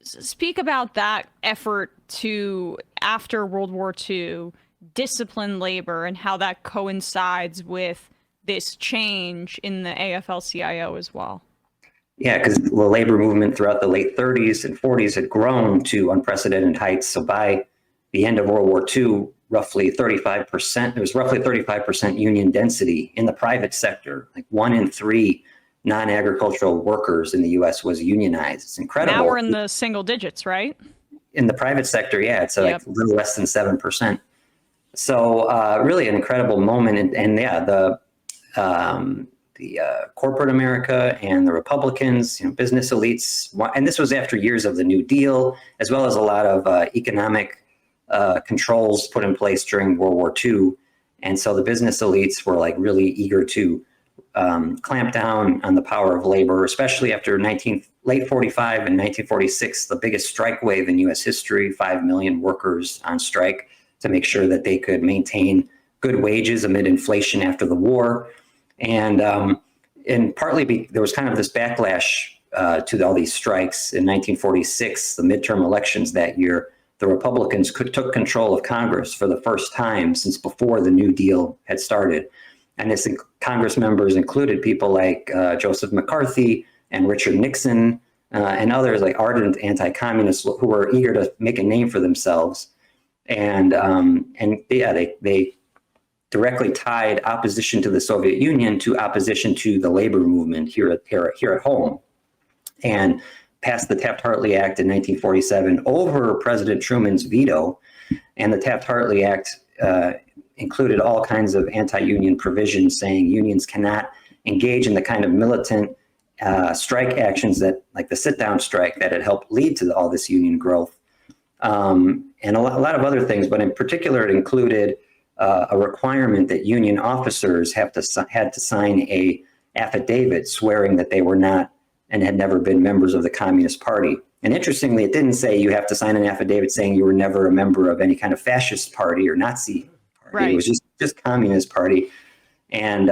Speak about that effort to, after World War II, discipline labor and how that coincides with this change in the AFL-CIO as well. Yeah, because the labor movement throughout the late 30s and 40s had grown to unprecedented heights. So by the end of World War II, roughly 35%, there was roughly 35% union density in the private sector. Like 1 in 3 non-agricultural workers in the US was unionized. It's incredible. Now we're in the single digits, right? In the private sector, yeah, it's like a little less than 7%. So really an incredible moment. And yeah, the corporate America and the Republicans, business elites, and this was after years of the New Deal, as well as a lot of economic controls put in place during World War II. And so the business elites were like really eager to clamp down on the power of labor, especially after late 45 and 1946, the biggest strike wave in US history, 5 million workers on strike to make sure that they could maintain good wages amid inflation after the war. And partly there was kind of this backlash to all these strikes. In 1946, the midterm elections that year, the Republicans took control of Congress for the first time since before the New Deal had started. And this Congress members included people like Joseph McCarthy and Richard Nixon and others like ardent anti-communists who were eager to make a name for themselves. And they directly tied opposition to the Soviet Union to opposition to the labor movement here at home, and passed the Taft-Hartley Act in 1947 over President Truman's veto. And the Taft-Hartley Act included all kinds of anti-union provisions saying unions cannot engage in the kind of militant strike actions that, like the sit-down strike, that had helped lead to all this union growth, and a lot of other things. But in particular, it included a requirement that union officers had to sign a affidavit swearing that they were not and had never been members of the Communist Party. And interestingly, it didn't say you have to sign an affidavit saying you were never a member of any kind of fascist party or Nazi party. Right. It was just Communist Party. And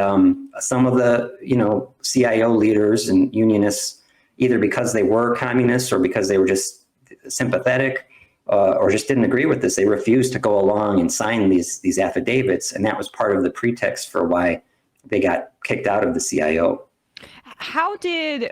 some of the CIO leaders and unionists, either because they were communists or because they were just sympathetic, or just didn't agree with this, they refused to go along and sign these affidavits, and that was part of the pretext for why they got kicked out of the CIO. How did